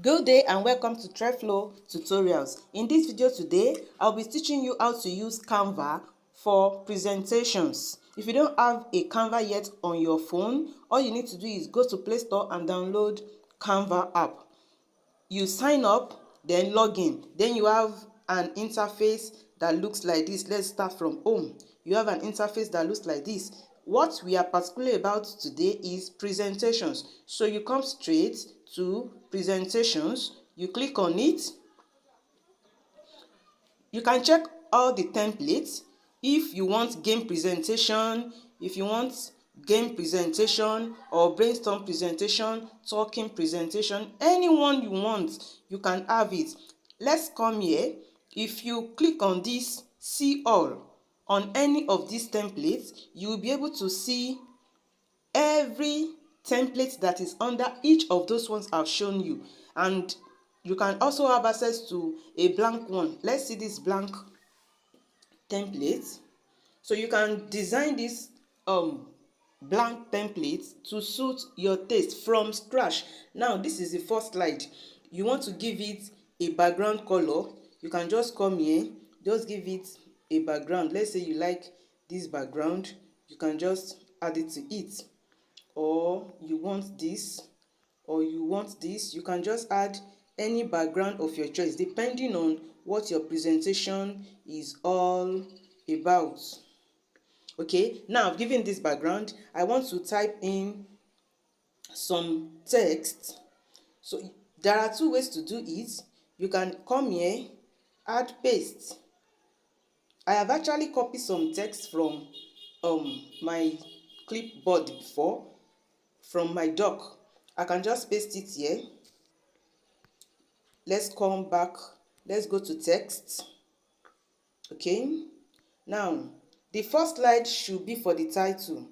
Good day and welcome to ThreadFlow Tutorials. In this video today, I'll be teaching you how to use Canva for presentations. If you don't have a Canva yet on your phone, all you need to do is go to Play Store and download Canva app. You sign up, then log in. Then you have an interface that looks like this. Let's start from home. You have an interface that looks like this. What we are particularly about today is presentations. So you come straight to presentations, you click on it. You can check all the templates. If you want game presentation, if you want game presentation or brainstorm presentation, talking presentation, anyone you want, you can have it. Let's come here. If you click on this see all on any of these templates, you will be able to see every template that is under each of those ones I've shown you, and you can also have access to a blank one. Let's see this blank template. So you can design this blank template to suit your taste from scratch. Now this is the first slide. You want to give it a background color, you can just come here, just give it a background. Let's say you like this background, you can just add it to it. Or you want this, or you want this, you can just add any background of your choice depending on what your presentation is all about. Okay, now given this background, I want to type in some text. So there are two ways to do it. You can come here, add paste. I have actually copied some text from my clipboard before, from my doc. I can just paste it here. Let's come back. Let's go to text. Okay. Now, the first slide should be for the title.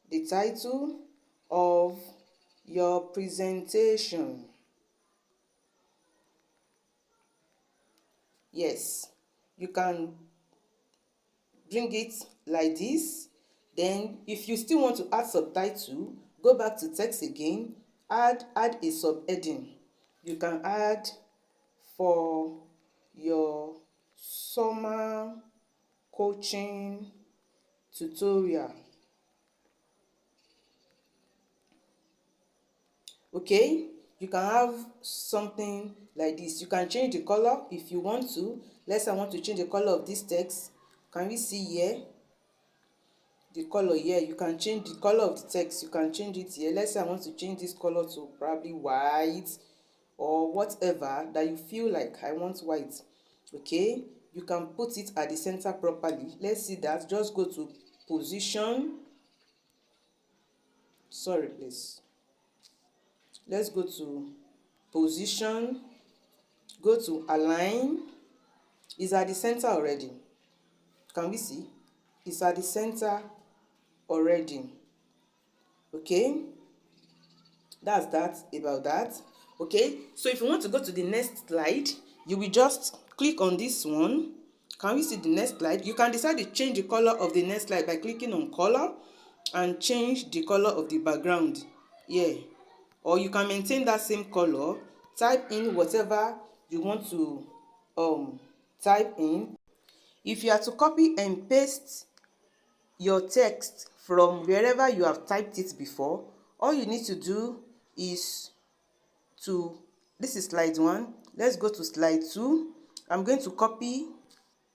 The title of your presentation. Yes, you can bring it like this. Then if you still want to add subtitle, go back to text again, add a subheading. You can add for your summer coaching tutorial. Okay, you can have something like this. You can change the color if you want to. Let's say I want to change the color of this text. Can we see here the color here? You can change the color of the text. You can change it here. Let's say I want to change this color to probably white or whatever that you feel like. I want white. Okay, you can put it at the center properly. Let's see that. Just go to position. Sorry, please. Let's go to position, go to align. It's at the center already. Can we see? It's at the center already. Okay, that's that about that. Okay, so if you want to go to the next slide, you will just click on this one. Can we see the next slide? You can decide to change the color of the next slide by clicking on color and change the color of the background here. Or you can maintain that same color, type in whatever you want to type in. If you are to copy and paste your text from wherever you have typed it before, all you need to do is this is slide 1. Let's go to slide 2. I'm going to copy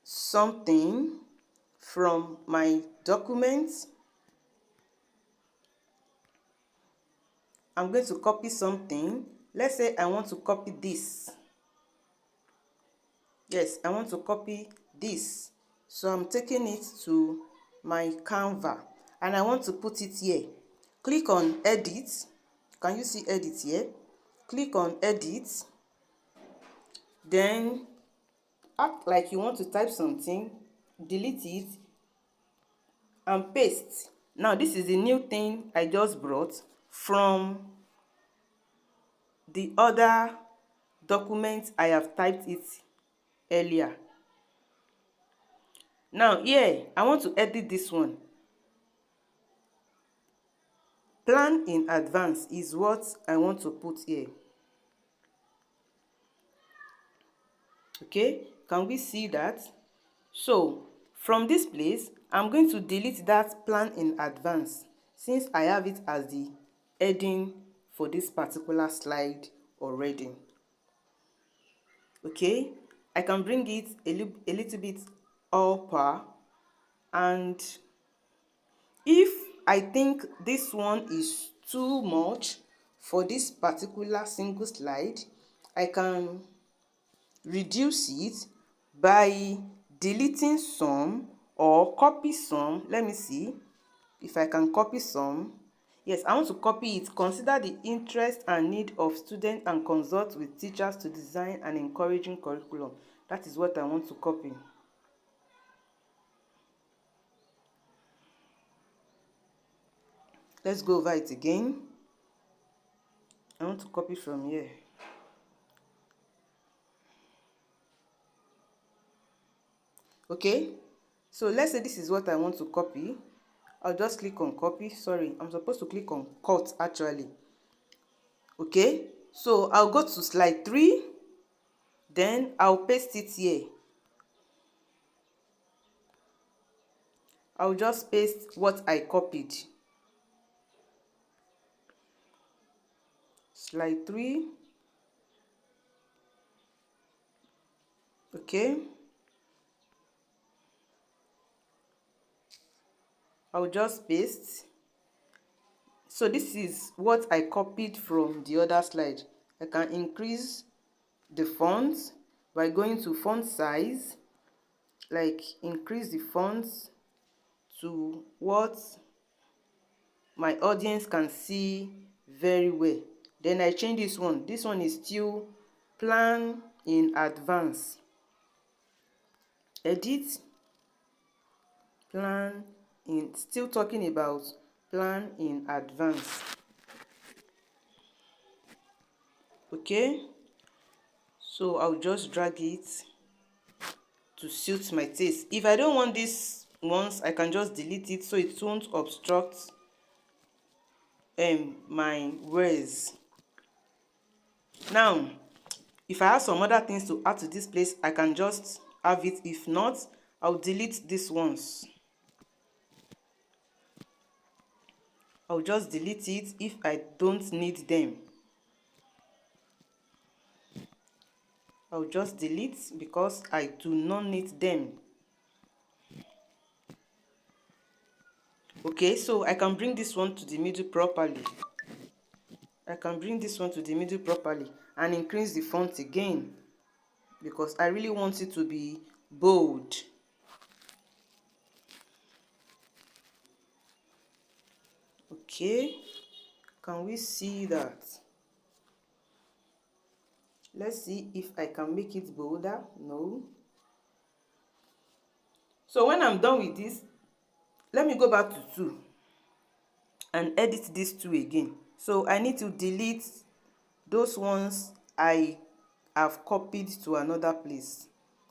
something from my document. I'm going to copy something. Let's say I want to copy this. Yes, I want to copy this. So I'm taking it to my Canva and I want to put it here. Click on edit. Can you see edit here? Click on edit. Then act like you want to type something, delete it and paste. Now this is the new thing I just brought from the other document I have typed it earlier. Now here I want to edit this one. Plan in advance is what I want to put here. Okay, can we see that? So from this place, I'm going to delete that plan in advance since I have it as the heading for this particular slide already. Okay, I can bring it a little bit upper, and if I think this one is too much for this particular single slide, I can reduce it by deleting some or copy some. Let me see if I can copy some. Yes, I want to copy it. Consider the interest and need of students and consult with teachers to design an encouraging curriculum. That is what I want to copy. Let's go over it again. I want to copy from here. Okay, so let's say this is what I want to copy. I'll just click on copy. Sorry, I'm supposed to click on cut actually. Okay, so I'll go to slide 3, then I'll paste it here. I'll just paste what I copied. Slide 3. Okay, I'll just paste. So this is what I copied from the other slide. I can increase the font by going to font size, like increase the fonts to what my audience can see very well. Then I change this one. This one is still plan in advance. Edit, plan in, still talking about plan in advance. Okay, so I'll just drag it to suit my taste. If I don't want this once, I can just delete it so it won't obstruct my words. Now if I have some other things to add to this place, I can just have it. If not, I'll delete these ones. I'll just delete it if I don't need them. I'll just delete because I do not need them. Okay, so I can bring this one to the middle properly. I can bring this one to the middle properly and increase the font again because I really want it to be bold. Okay, can we see that? Let's see if I can make it bolder. No. So when I'm done with this, let me go back to 2 and edit this 2 again. So I need to delete those ones I have copied to another place.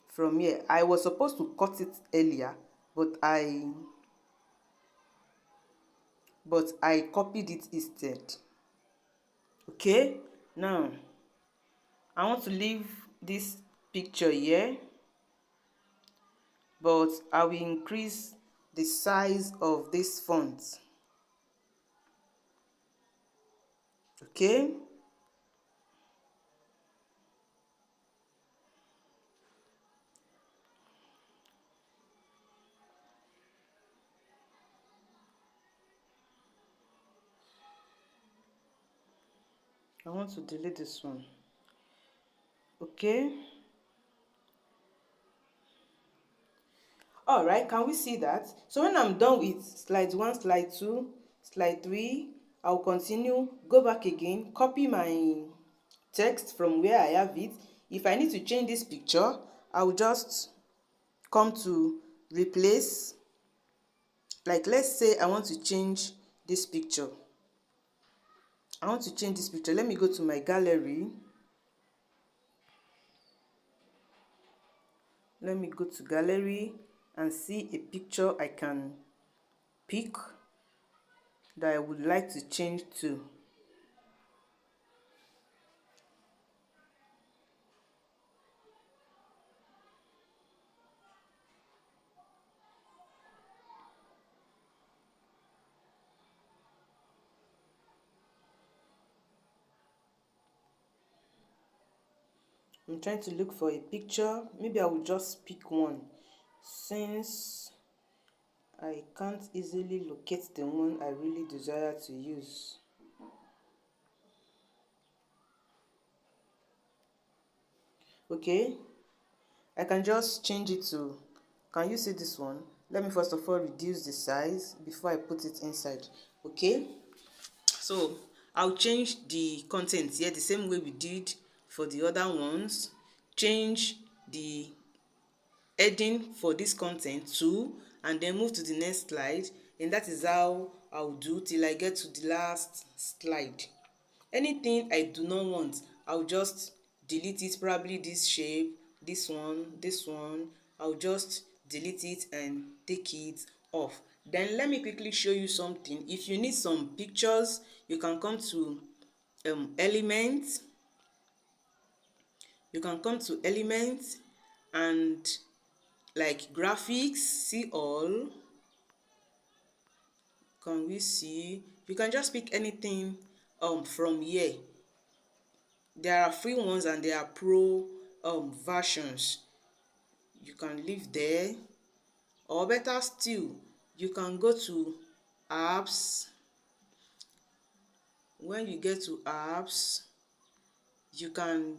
From here, I was supposed to cut it earlier, but I copied it instead. Okay, now I want to leave this picture here, but I will increase the size of this font. Okay, I want to delete this one. Okay, all right, can we see that? So when I'm done with slide 1, slide 2, slide 3, I'll continue, go back again, copy my text from where I have it. If I need to change this picture, I'll just come to replace. Like let's say I want to change this picture. Let me go to my gallery. Let me go to gallery and see a picture I can pick that I would like to change to. I'm trying to look for a picture. Maybe I will just pick one since I can't easily locate the one I really desire to use. Okay, I can just change it to, can you see this one? Let me first of all reduce the size before I put it inside. Okay, so I'll change the content here the same way we did for the other ones. Change the heading for this content too, and then move to the next slide, and that is how I'll do till I get to the last slide. Anything I do not want, I'll just delete it. Probably this shape, this one, I'll just delete it and take it off. Then let me quickly show you something. If you need some pictures, you can come to elements. You can come to elements and like graphics, see all. Can we see? You can just pick anything from here. There are free ones and there are pro versions. You can leave there, or better still, you can go to apps. When you get to apps, you can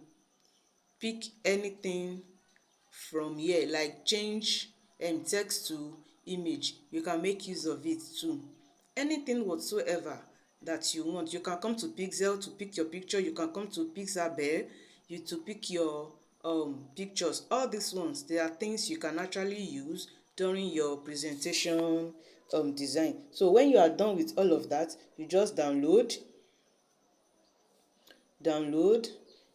pick anything from here, like change text to image. You can make use of it too. Anything whatsoever that you want. You can come to pixel to pick your picture. You can come to pixabay to pick your pictures. All these ones, they are things you can actually use during your presentation design. So when you are done with all of that, you just download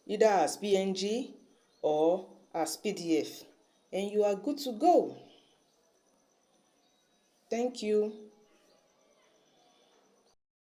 either as PNG or as PDF, and you are good to go. Thank you.